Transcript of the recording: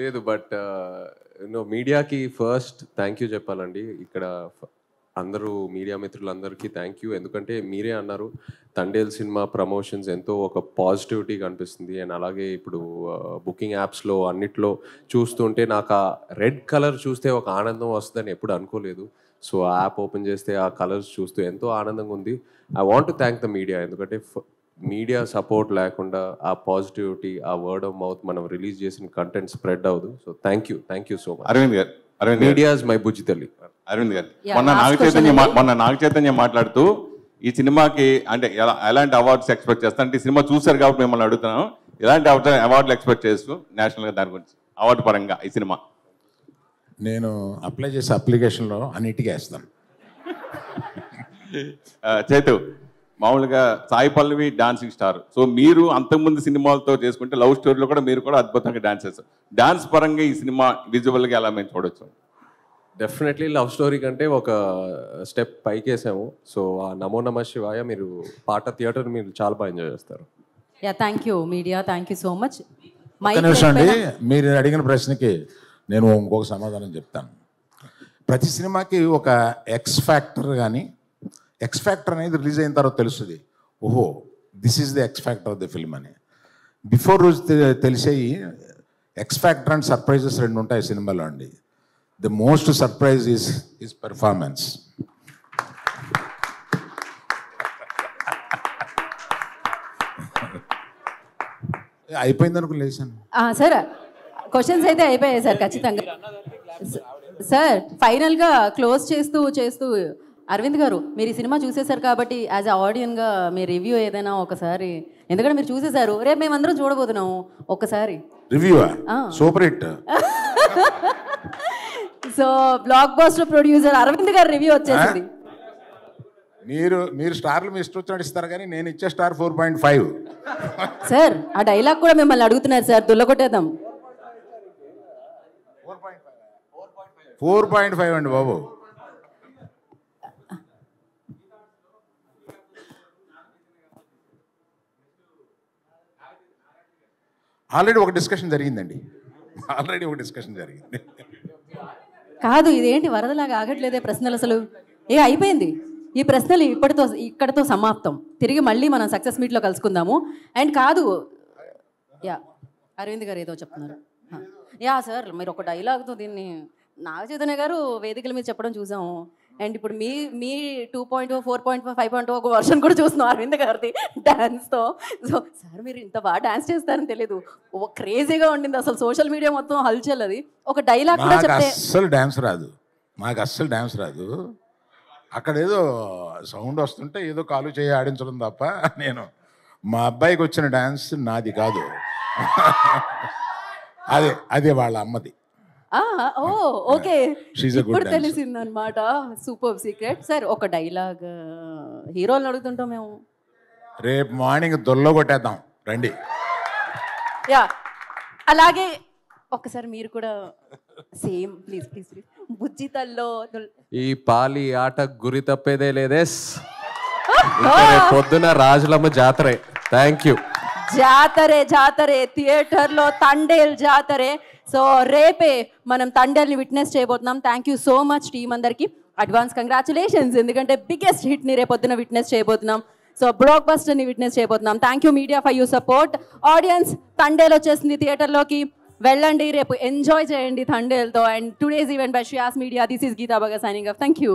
లేదు, బట్ మీడియాకి first thank you చెప్పాలండి. ఇక్కడ అందరూ మీడియా మిత్రులందరికీ థ్యాంక్ యూ. ఎందుకంటే మీరే అన్నారు తండేల్ సినిమా ప్రమోషన్స్ ఎంతో ఒక పాజిటివిటీ కనిపిస్తుంది. అండ్ అలాగే ఇప్పుడు బుకింగ్ యాప్స్లో అన్నిట్లో చూస్తుంటే నాకు ఆ రెడ్ కలర్ చూస్తే ఒక ఆనందం వస్తుందని ఎప్పుడు అనుకోలేదు. సో ఆ యాప్ ఓపెన్ చేస్తే ఆ కలర్స్ చూస్తూ ఎంతో ఆనందంగా ఉంది. I want to thank the media. ఎందుకంటే మీడియా సపోర్ట్ లేకుండా ఆ పాజిటివిటీ, ఆ వర్డ్ ఆఫ్ మౌత్ మనం రిలీజ్ చేసిన కంటెంట్ స్ప్రెడ్ అవ్వదు. So thank you so much. Aravind garu, media is my బుజ్జి తల్లి. అరవింద్ గారు, మొన్న నాగ చైతన్య మాట్లాడుతూ ఈ సినిమాకి అంటే ఎలాంటి అవార్డ్స్ ఎక్స్పెక్ట్ చేస్తా అంటే, ఈ సినిమా చూసారు కాబట్టి మిమ్మల్ని అడుగుతున్నాం, ఎలాంటి అవార్డులు ఎక్స్పెక్ట్ చేస్తూ నేషనల్గా దాని గురించి అవార్డు పరంగా ఈ సినిమా? నేను అప్లై చేసే అప్లికేషన్లో అన్నిటికీ వేస్తాను. చైతు, మామూలుగా Sai Pallavi dancing star. So మీరు అంతకుముందు సినిమాలతో చేసుకుంటే లవ్ స్టోరీలో కూడా మీరు కూడా అద్భుతంగా డాన్స్ చేస్తారు. డాన్స్ పరంగా ఈ సినిమా విజువల్గా ఎలా మేము చూడొచ్చు? డెఫినెట్లీ లవ్ స్టోరీ కంటే ఒక స్టెప్ పైకి వేసాము. సో ఆ నమో నమ శివాయ మీరు పాట థియేటర్ మీరు చాలా బాగా ఎంజాయ్ చేస్తారు. Thank you media, thank you so much. అండి, మీరు అడిగిన ప్రశ్నకి నేను ఇంకొక సమాధానం చెప్తాను. ప్రతి సినిమాకి ఒక ఎక్స్ ఫ్యాక్టర్ కానీ, ఎక్స్ ఫ్యాక్టర్ అనేది రిలీజ్ అయిన తర్వాత తెలుస్తుంది, ఓహో this is the X factor of the film అని. బిఫోర్ రోజు తెలిసేవి ఎక్స్ ఫ్యాక్టర్ అండ్ సర్ప్రైజెస్ రెండు ఉంటాయి సినిమాలో అండి. The most surprise is performance. అయిపోయింది అనుకుని లేచాను సార్. క్వశ్చన్స్ అయితే అయిపోయాయి సార్ ఖచ్చితంగా. సార్ ఫైనల్గా క్లోజ్ చేస్తూ అరవింద్ గారు, మీరు ఈ సినిమా చూసేశారు కాబట్టి యాజ్ అ ఆడియన్గా మీ రివ్యూ ఏదైనా ఒకసారి, ఎందుకంటే మీరు చూసేశారు, రేపు మేమందరం చూడబోతున్నాము ఒక్కసారి review. Super hit. So blockbuster producer Aravind garu review వచ్చేసింది. మీరు స్టార్లు మీ ఇష్టం వచ్చినట్టు ఇస్తారు, కానీ నేను ఇచ్చే స్టార్ 4.5. సార్ ఆ డైలాగ్ కూడా మిమ్మల్ని అడుగుతున్నారు సార్, దుల్లకొట్టేద్దాం. 4.5 అండి బాబు. ఆల్రెడీ ఒక డిస్కషన్ జరిగింది. కాదు ఇదేంటి వరదలాగా ఆగట్లేదే ప్రశ్నలు అసలు. అయిపోయింది ఈ ప్రశ్నలు ఇక్కడితో సమాప్తం. తిరిగి మళ్ళీ మనం సక్సెస్ మీట్లో కలుసుకుందాము. అండ్ కాదు అరవింద్ గారు ఏదో చెప్తున్నారు. సార్ మీరు ఒక డైలాగ్తో దీన్ని నాగ చైతన్య గారు వేదికల మీద చెప్పడం చూసాము. అండ్ ఇప్పుడు మీ 2.0, 4.5, 5.0 ఒక వర్షన్ కూడా చూస్తున్నాం అరవింద్ గారిది డాన్స్తో. సో సార్ మీరు ఇంత బాగా డాన్స్ చేస్తారని తెలియదు, క్రేజీగా ఉండింది అసలు. సోషల్ మీడియా మొత్తం హల్చల్. అది ఒక డైలాగ్ కూడా చెప్తే నాకు అస్సలు డాన్స్ రాదు. అక్కడ ఏదో సౌండ్ వస్తుంటే ఏదో కాలు చేయి ఆడించడం తప్ప, నేను మా అబ్బాయికి వచ్చిన డాన్స్ నాది కాదు, అదే వాళ్ళ అమ్మది. ఓకే, ఇప్పుడు తెలిసింది అనమాట. Super secret. సార్ ఒక డైలాగ్ హీరోలను అడుగుతుంటాం మేము. రేపు మార్నింగ్ దొల్లో కొట్టేద్దాం రండి. అలాగే ఒకసారి మీరు కూడా సేమ్ ప్లీజ్ ప్లీజ్ ప్లీజ్. బుజ్జితల్లో ఈ పాలి ఆట గురి తప్పేదే లేదే. పొద్దున రాజులమ్మ జాతరే. Thank you. జాతరే థియేటర్లో తండేల్ జాతరే. సో రేపే మనం తండేల్ని విట్నెస్ చేయబోతున్నాం. Thank you so much team అందరికి. అడ్వాన్స్ కంగ్రాచులేషన్స్, ఎందుకంటే బిగ్గెస్ట్ హిట్ని రేపొద్దున విట్నెస్ చేయబోతున్నాం. సో బ్లాక్ బస్టర్ని విట్నెస్ చేయబోతున్నాం. Thank you media for you support. Audience Thandel వచ్చేసింది థియేటర్లోకి, వెళ్ళండి రేపు ఎంజాయ్ చేయండి తండేల్తో. And today's event by Shreyas media. This is Geeta Bhagat signing off. Thank you.